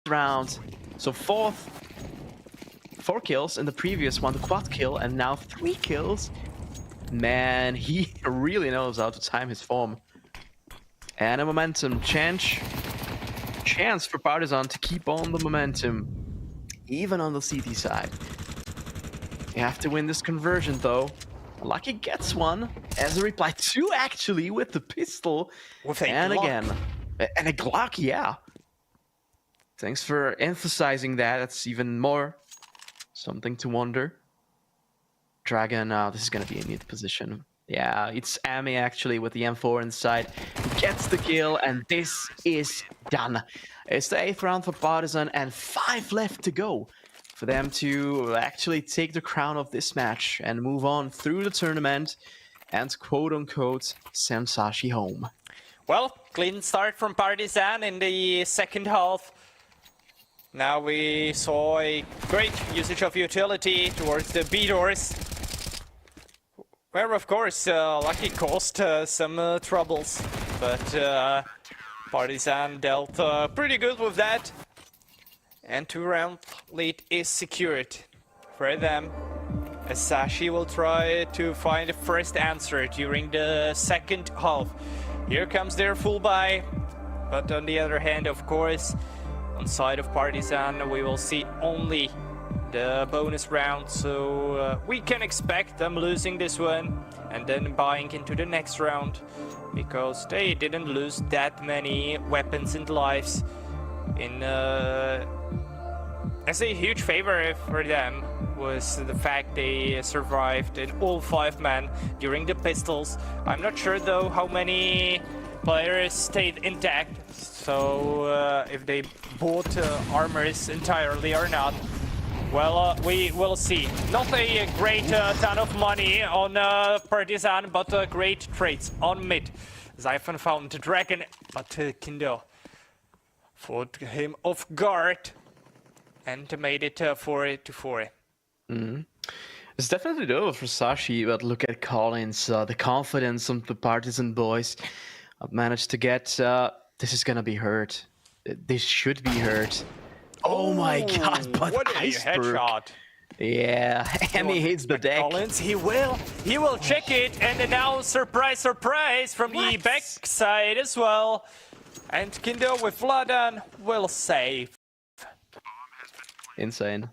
round. So four kills in the previous one, the quad kill, and now 3 kills. Man, he really knows how to time his form. And a momentum chance for Partizan to keep on the momentum, even on the CT side. You have to win this conversion though. Lucky gets one as a reply 2 actually with the pistol. With a and Glock. Again. And a Glock, yeah. Thanks for emphasizing that. That's even more something to wonder. Dragon, this is gonna be a neat position. Yeah, it's Ami actually with the M4 inside. Gets the kill, and this is done. It's the 8th round for Partizan, and 5 left to go for them to actually take the crown of this match and move on through the tournament and quote-unquote send Sashi home. Well, clean start from Partizan in the second half. Now we saw a great usage of utility towards the B doors, where of course Lucky caused some troubles, but Partizan dealt pretty good with that, and 2-round lead is secured for them, as Sashi will try to find the first answer during the second half. Here comes their full buy, but on the other hand, of course, on side of Partizan, we will see only the bonus round, so we can expect them losing this one and then buying into the next round, because they didn't lose that many weapons and lives. As a huge favor for them was the fact they survived in all 5 men during the pistols. I'm not sure though how many players stayed intact, so if they bought armors entirely or not, well, we will see. Not a great ton of money on Partizan, but great trades on mid. Zyphon found the Dragon, but Kindo fought him off guard and made it 4-4. It's definitely doable for Sashi, but look at Collins, the confidence of the Partizan boys. I've managed to get, this is gonna be hurt. This should be hurt. Oh my god, but what a headshot. Yeah, and he hits the deck. Collins, he will check it, and now surprise, surprise from the backside as well. And Kindo with Vladan will save. Insane.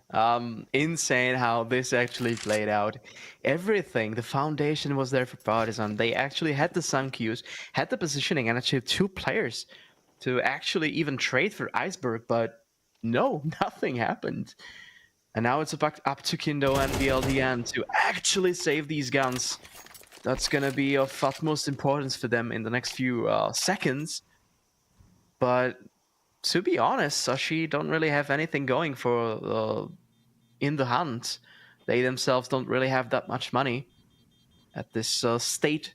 Insane how this actually played out. Everything, the foundation was there for Partizan. They actually had the sun cues, had the positioning, and actually 2 players to actually even trade for Iceberg, but no, nothing happened. And now it's up to Kindo and VLDN to actually save these guns. That's gonna be of utmost importance for them in the next few seconds. But to be honest, Sashi don't really have anything going for in the hunt. They themselves don't really have that much money at this state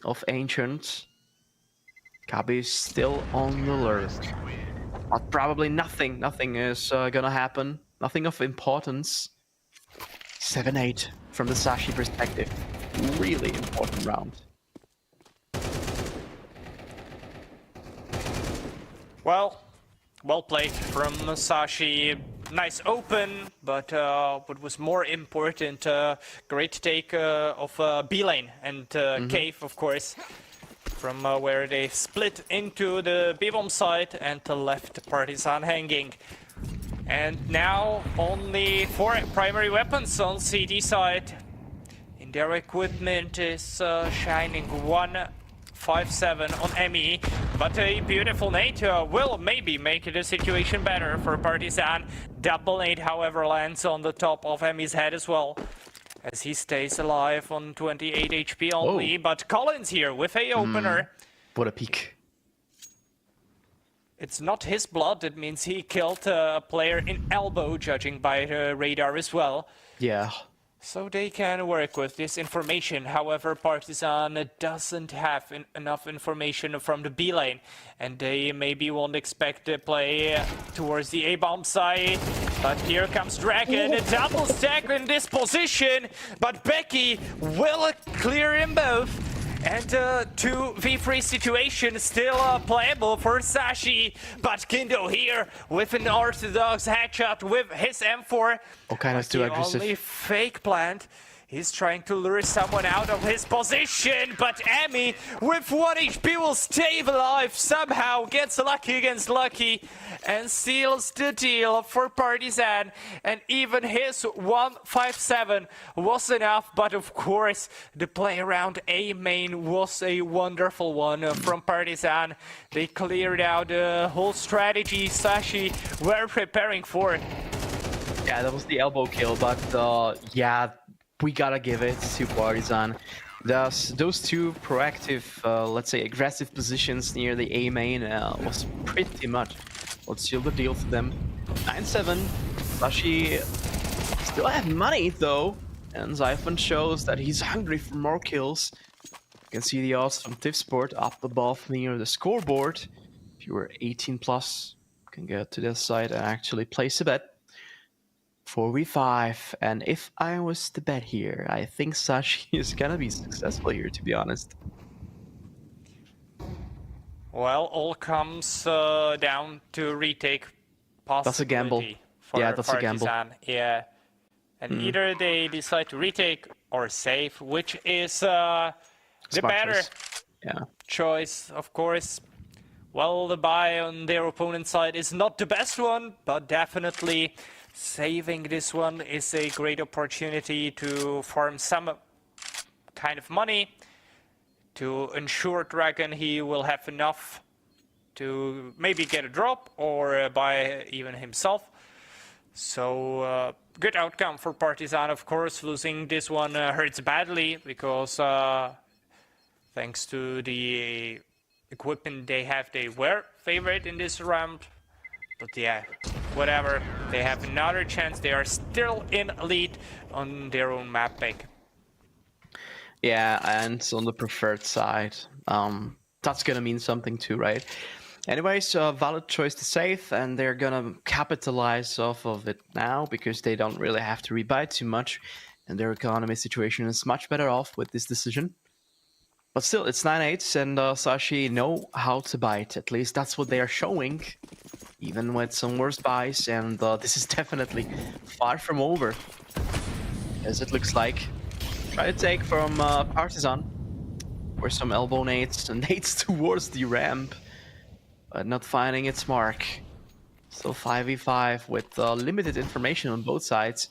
of Ancient. Kabi is still on the alert. But probably nothing is gonna happen. Nothing of importance. 7-8 from the Sashi perspective. Really important round. Well played from Sashi. Nice open, but what was more important, great take of B lane and Cave, of course, from where they split into the B-bomb side and left Partizan hanging. And now only 4 primary weapons on CD side. In their equipment is shining 157 on ME, but a beautiful nade will maybe make the situation better for Partizan. Double nade, however, lands on the top of ME's head as well, as he stays alive on 28 HP only. Whoa. But Collins here with a opener. What a peek. It's not his blood, it means he killed a player in elbow, judging by the radar as well. Yeah. So they can work with this information. However, Partizan doesn't have enough information from the B lane, and they maybe won't expect to play towards the A-bomb side. But here comes Dragon, a double stack in this position, but Becky will clear him both. And 2v3 situation still playable for Sashi, but Kindo here with an orthodox headshot with his M4. Oh, kind of too aggressive. Only fake plant. He's trying to lure someone out of his position, but Emi with 1 HP will stay alive somehow, gets lucky against lucky, and seals the deal for Partizan. And even his 157 was enough, but of course the play around A main was a wonderful one from Partizan. They cleared out the whole strategy Sashi were preparing for. Yeah, that was the elbow kill, but yeah, we gotta give it to Partizan. Those two proactive, let's say aggressive positions near the A main was pretty much what sealed the deal for them. 9-7. Sashi still have money though, and Zyphon shows that he's hungry for more kills. You can see the odds from Tipsport up above near the scoreboard. If you were 18 plus, you can get to this side and actually place a bet. 4v5, and if I was to bet here, I think Sashi is gonna be successful here, to be honest. Well, all comes down to retake possibility. That's a gamble. For yeah, that's Partizan. a gamble. Yeah, and either they decide to retake or save, which is the Smart better choice. Yeah. choice, of course. Well, the buy on their opponent's side is not the best one, but definitely saving this one is a great opportunity to farm some kind of money to ensure Dragon he will have enough to maybe get a drop or buy even himself. So good outcome for Partizan, of course. Losing this one hurts badly because thanks to the equipment they have, they were favored in this round. But yeah, whatever. They have another chance. They are still in lead on their own map pick. Yeah, and on the preferred side, that's gonna mean something too, right? Anyways, valid choice to save, and they're gonna capitalize off of it now because they don't really have to rebuy too much, and their economy situation is much better off with this decision. But still, it's 9-8, and Sashi know how to bite. At least that's what they are showing, even with some worse buys, and this is definitely far from over, as it looks like. Try to take from Partizan, or some elbow nades and nades towards the ramp, but not finding its mark. Still 5v5 with limited information on both sides,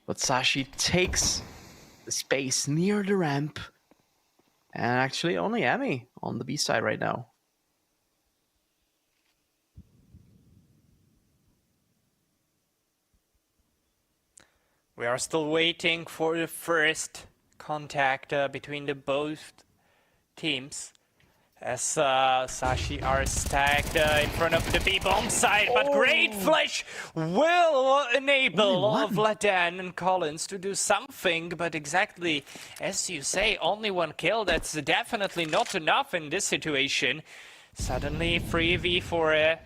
but Sashi takes the space near the ramp, and actually only Emi on the B side right now. We are still waiting for the first contact between the both teams, as Sashi are stacked in front of the B-bomb side, but great flash will enable Vladan and Collins to do something, but exactly as you say, only one kill, that's definitely not enough in this situation. Suddenly 3v4,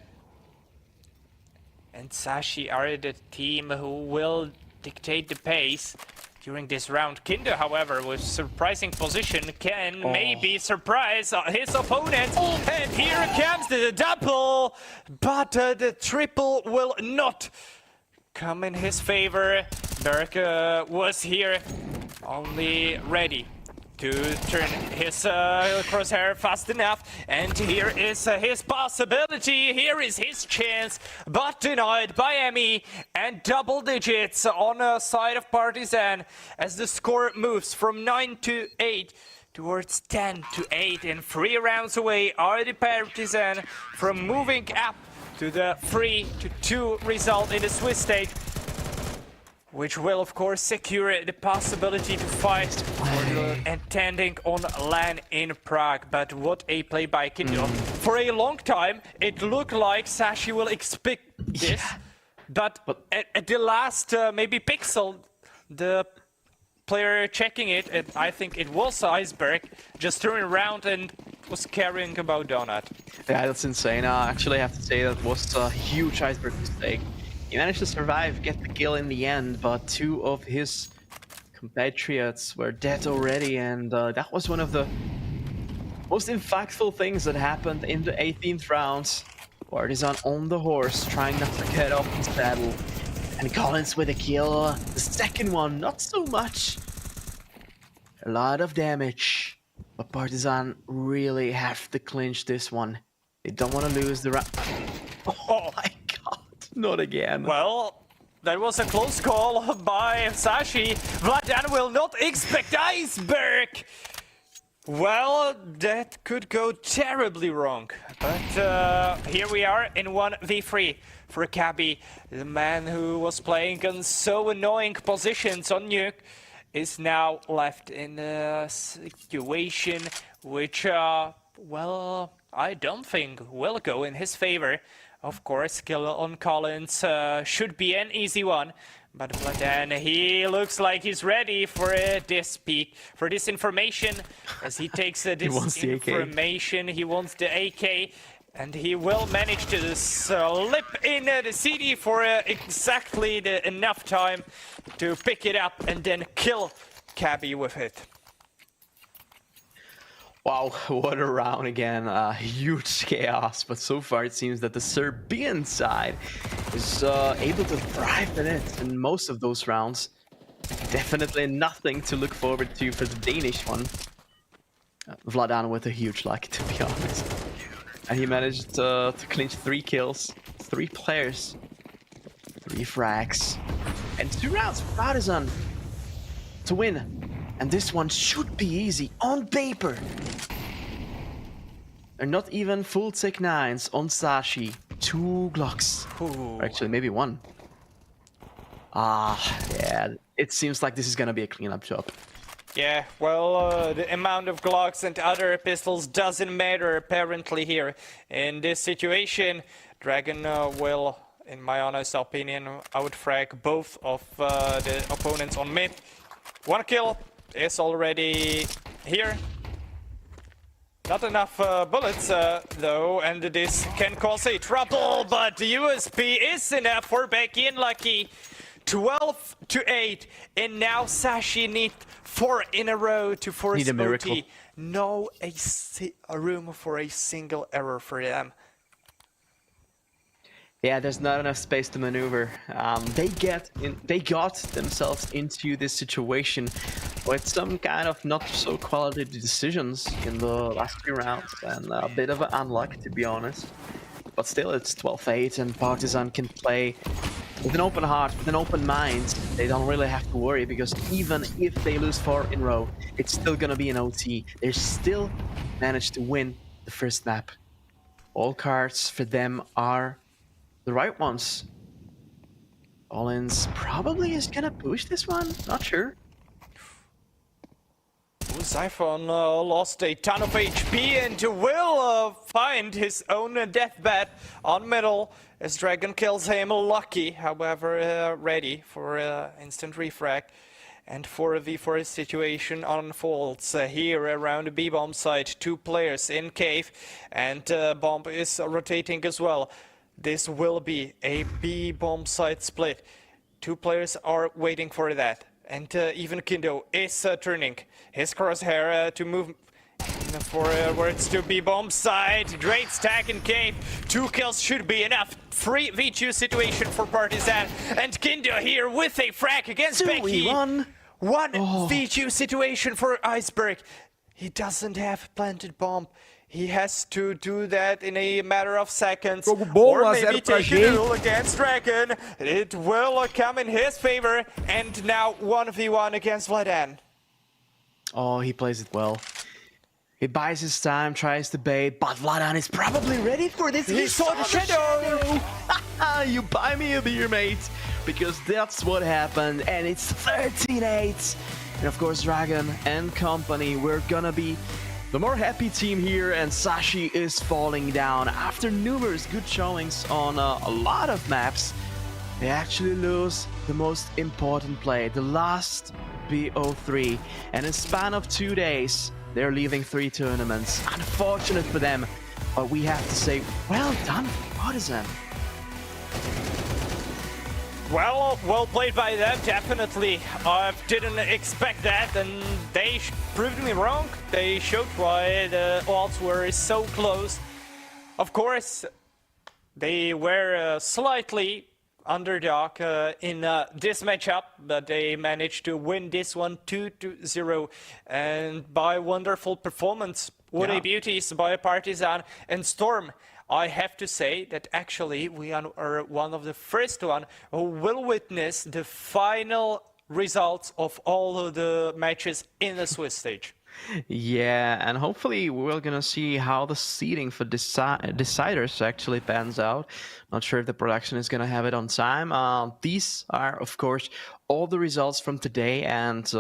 and Sashi are the team who will dictate the pace during this round. Kindo, however, with surprising position, can maybe surprise his opponent. And here comes the double, but the triple will not come in his favor. Berg was here only ready to turn his crosshair fast enough, and here is his possibility, here is his chance, but denied by Emi, and double digits on the side of Partizan as the score moves from 9-8 towards 10-8, and 3 rounds away are the Partizan from moving up to the 3-2 result in the Swiss state, which will of course secure the possibility to fight for the attending on LAN in Prague. But what a play by Kindo. For a long time it looked like Sashi will expect this, but at the last maybe pixel, the player checking it, and I think it was Iceberg, just turned around and was carrying about Donut. Yeah, that's insane. I actually have to say that was a huge Iceberg mistake. He managed to survive, get the kill in the end, but 2 of his compatriots were dead already, and that was one of the most impactful things that happened in the 18th round. Partizan on the horse, trying not to get off the saddle. And Collins with a kill. The second one, not so much. A lot of damage. But Partizan really have to clinch this one. They don't want to lose the round. Oh my god, not again. Well, that was a close call by Sashi. Vladan will not expect Iceberg. Well, that could go terribly wrong. But here we are in 1v3 for Cabby. The man who was playing on so annoying positions on Nuke is now left in a situation which, well, I don't think will go in his favor. Of course, kill on Collins should be an easy one. But Vladan, he looks like he's ready for this peak, for this information, as he takes this information. He wants the AK, and he will manage to slip in the CD for exactly enough time to pick it up and then kill Cabby with it. Wow, what a round again. Huge chaos, but so far it seems that the Serbian side is able to thrive in it in most of those rounds. Definitely nothing to look forward to for the Danish one. Vladan with a huge luck, to be honest. And he managed to clinch 3 kills, 3 players, 3 frags, and 2 rounds for Partizan to win. And this one should be easy on paper. They're not even full tick 9s on Sashi. 2 Glocks. Or actually, maybe 1. Yeah. It seems like this is gonna be a cleanup job. Yeah, well, the amount of Glocks and other pistols doesn't matter apparently here. In this situation, Dragon will, in my honest opinion, outfrag both of the opponents on mid. 1 kill is already here. Not enough bullets though, and this can cause a trouble, but the USP is enough for Becky and Lucky. 12-8, and now Sashi need 4 in a row to force Need a miracle. OT. No a room for a single error for them. Yeah, there's not enough space to maneuver. They got themselves into this situation with some kind of not so quality decisions in the last 3 rounds, and a bit of an unluck, to be honest. But still, it's 12-8, and Partizan can play with an open heart, with an open mind. They don't really have to worry, because even if they lose 4 in a row, it's still gonna be an OT. They still managed to win the first map. All cards for them are the right ones. Collins probably is gonna push this one, not sure. Zyphon lost a ton of HP and will find his own deathbed on middle as Dragon kills him. Lucky, however, ready for instant refrag. And 4v4 situation unfolds here around the B-bomb site. 2 players in cave, and bomb is rotating as well. This will be a B-bomb site split. 2 players are waiting for that. And even Kindo is turning his crosshair to move forwards to B-bomb side. Great stack in cave. 2 kills should be enough. 3v2 situation for Partizan. And Kindo here with a frag against Becky. 1v2 situation for Iceberg. He doesn't have planted bomb. He has to do that in a matter of seconds. Or maybe take a duel against Dragon. It will come in his favor. And now 1v1 against Vladan. Oh, he plays it well. He buys his time, tries to bait, but Vladan is probably ready for this. He saw the shadow! You buy me a beer, mate. Because that's what happened. And it's 13-8. And of course, Dragon and company, we're gonna be the more happy team here, and Sashi is falling down. After numerous good showings on a lot of maps, they actually lose the most important play, the last BO3. And in a span of 2 days, they're leaving 3 tournaments. Unfortunate for them, but we have to say, well done, Partizan. Well played by them, definitely. I didn't expect that, and they proved me wrong. They showed why the odds were so close. Of course, they were slightly underdog in this matchup, but they managed to win this one 2-0, and by wonderful performance. What a beauties by Partizan and Storm. I have to say that actually we are one of the first one who will witness the final results of all of the matches in the Swiss stage. Yeah, and hopefully we're gonna see how the seeding for deciders actually pans out. Not sure if the production is gonna have it on time. These are, of course, all the results from today, and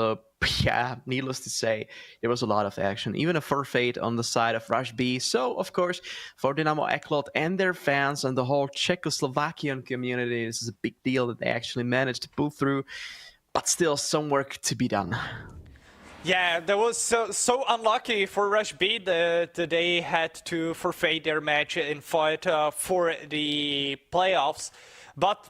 yeah, needless to say, there was a lot of action, even a forfeit on the side of Rush B. So, of course, for Dynamo Eklot and their fans and the whole Czechoslovakian community, this is a big deal that they actually managed to pull through, but still some work to be done. Yeah, that was so unlucky for Rush B that they had to forfeit their match in fight for the playoffs. But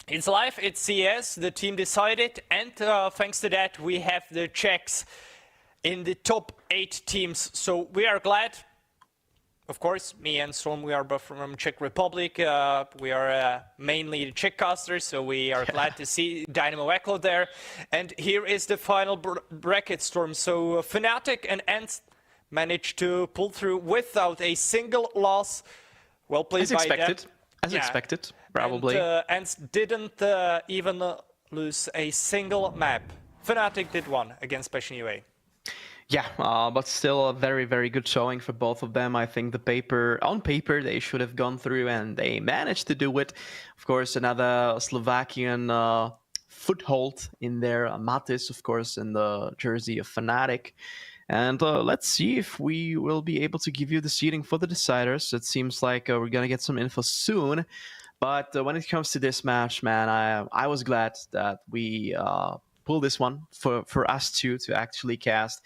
it's life, it's CS, the team decided, and thanks to that we have the Czechs in the top 8 teams. So we are glad. Of course, me and Storm, we are both from Czech Republic. We are mainly the Czech casters, so we are glad to see Dynamo Eklot there. And here is the final bracket, Storm. So Fnatic and ENCE managed to pull through without a single loss. Well played by them. As expected, probably. And ENCE didn't even lose a single map. Fnatic did one against Passion UA. Yeah, but still a very, very good showing for both of them. I think on paper, they should have gone through, and they managed to do it. Of course, another Slovakian foothold in there. Matis, of course, in the jersey of Fnatic. And let's see if we will be able to give you the seeding for the deciders. It seems like we're going to get some info soon. But when it comes to this match, man, I was glad that we pulled this one for us two to actually cast.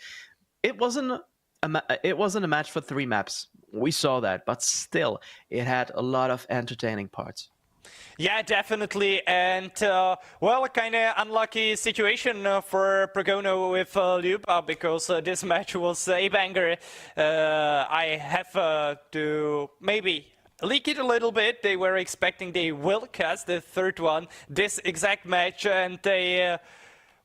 It wasn't a match for 3 maps. We saw that, but still, it had a lot of entertaining parts. Yeah, definitely, and well, kind of unlucky situation for Pragono with Luba, because this match was a banger. I have to maybe leak it a little bit. They were expecting they will cast the third one this exact match, and they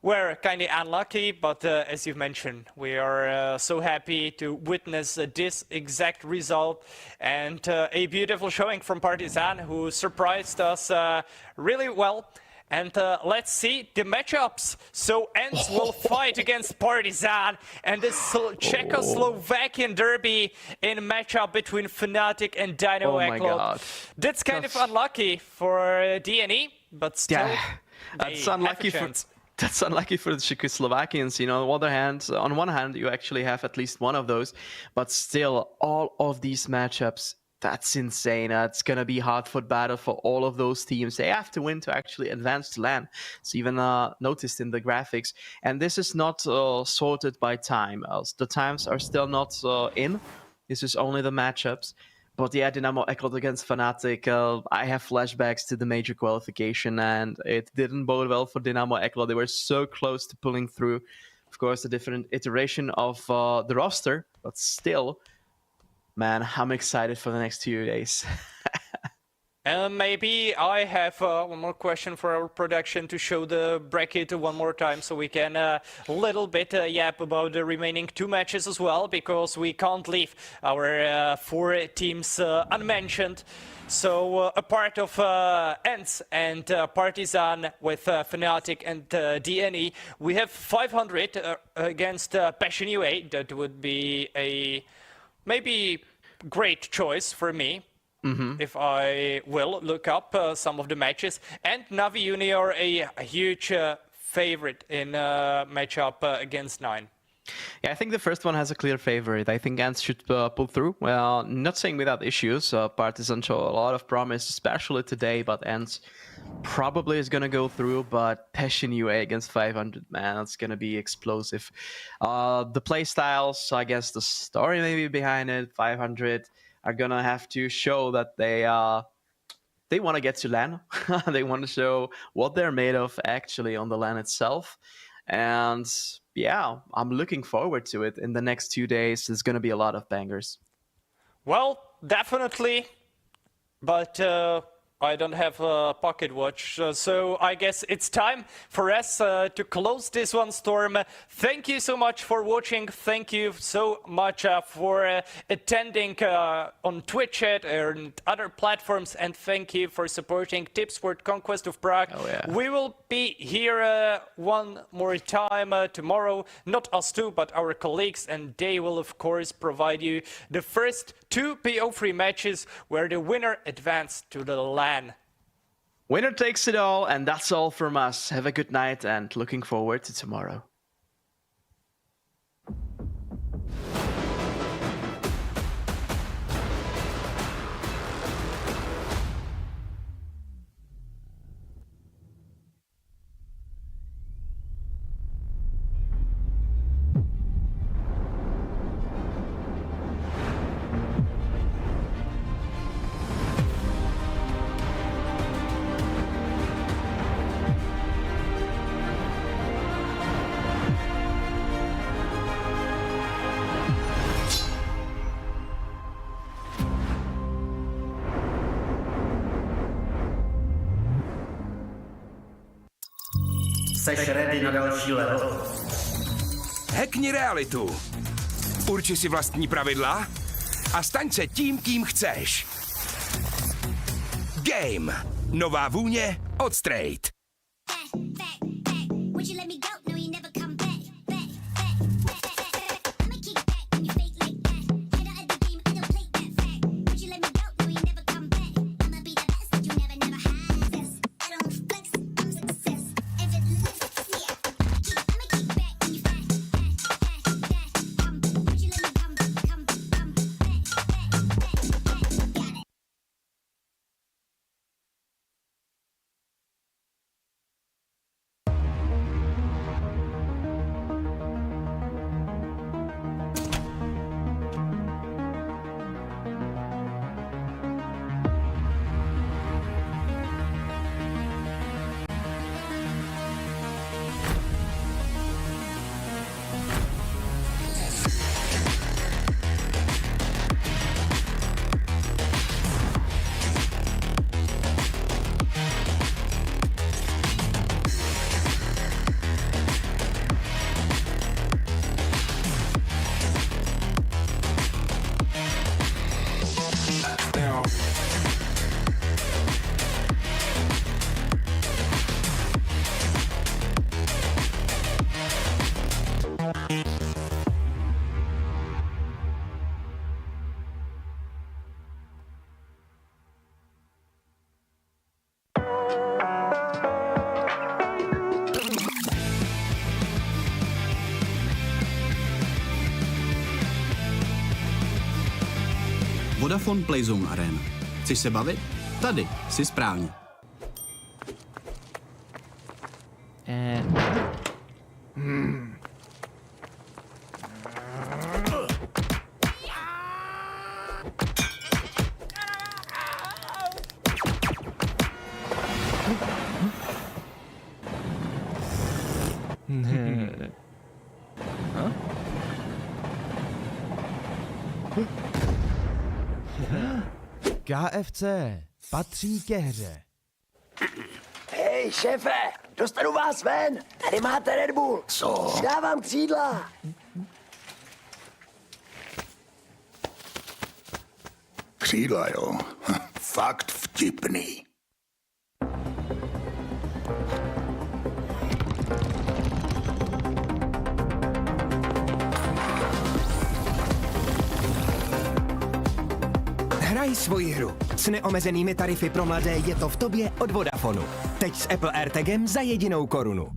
were kind of unlucky, but as you've mentioned, we are so happy to witness this exact result, and a beautiful showing from Partizan, who surprised us really well. And let's see the matchups. So ENCE will fight against Partizan, and the Czechoslovakian derby in matchup between Fnatic and Dynamo Eklot. That's kind of unlucky for DNE, but still, that's unlucky for. That's unlucky for the Czechoslovakians. You know, on one hand, you actually have at least one of those, but still, all of these matchups, that's insane. It's going to be hard-fought battle for all of those teams. They have to win to actually advance to LAN. It's even noticed in the graphics. And this is not sorted by time. The times are still not in. This is only the matchups. But yeah, Dynamo Eklot against Fnatic, I have flashbacks to the major qualification, and it didn't bode well for Dynamo Eklot. They were so close to pulling through. Of course, a different iteration of the roster, but still, man, I'm excited for the next 2 days. Maybe I have one more question for our production to show the bracket one more time, so we can a little bit yap about the remaining 2 matches as well, because we can't leave our 4 teams unmentioned. So a part of ENCE and Partizan with Fnatic and DNE, we have 500 against Passion UA. That would be a maybe great choice for me. If I will look up some of the matches. And Navi Junior, a huge favorite in matchup against 9. Yeah, I think the first one has a clear favorite. I think ENCE should pull through. Well, not saying without issues. Partizan show a lot of promise, especially today, but ENCE probably is going to go through. But Passion UA against 500, man, it's going to be explosive. The play styles, I guess the story maybe behind it, 500 are gonna have to show that they they want to get to LAN. They want to show what they're made of actually on the LAN itself. And yeah, I'm looking forward to it. In the next 2 days, there's going to be a lot of bangers. Well, definitely. But I don't have a pocket watch, so I guess it's time for us to close this one, Storm. Thank you so much for watching. Thank you so much for attending on Twitch and other platforms, and thank you for supporting Tipsport Conquest of Prague. Oh, yeah. We will be here one more time tomorrow, not us two, but our colleagues, and they will of course provide you the first 2 PO3 matches where the winner advanced to the LAN. Winner takes it all, and that's all from us. Have a good night, and looking forward to tomorrow. Seš ready na další level? Hackni realitu. Urči si vlastní pravidla a staň se tím, kým chceš. Game. Nová vůně od Straight. Vodafone Playzone Arena. Chceš se bavit? Tady jsi správně. KFC patří ke hře. Hej, šéfe, dostanu vás ven. Tady máte Red Bull. Co? Dávám křídla. Křídla, jo? Fakt vtipný. Hraj svoji hru. S neomezenými tarify pro mladé je to v tobě od Vodafonu. Teď s Apple AirTagem za 1 korunu.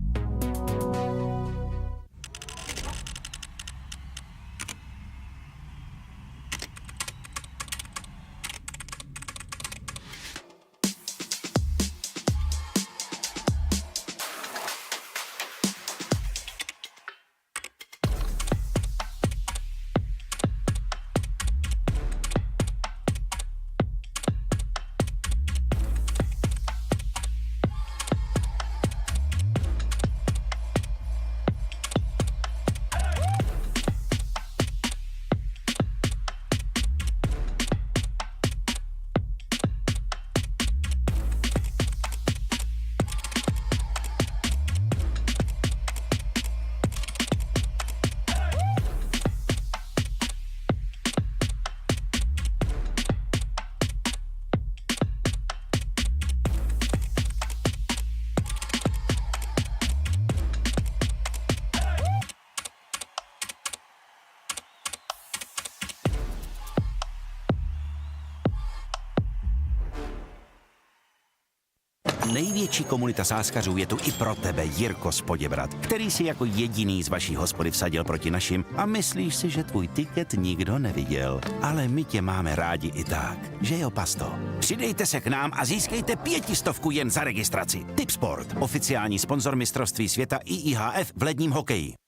největší komunita sáskařů je tu i pro tebe, Jirko z Poděbrad, který si jako jediný z vaší hospody vsadil proti našim a myslíš si, že tvůj tiket nikdo neviděl. Ale my tě máme rádi i tak, že jo, Pasto? Přidejte se k nám a získejte 500 jen za registraci. Tipsport, oficiální sponzor mistrovství světa IIHF v ledním hokeji.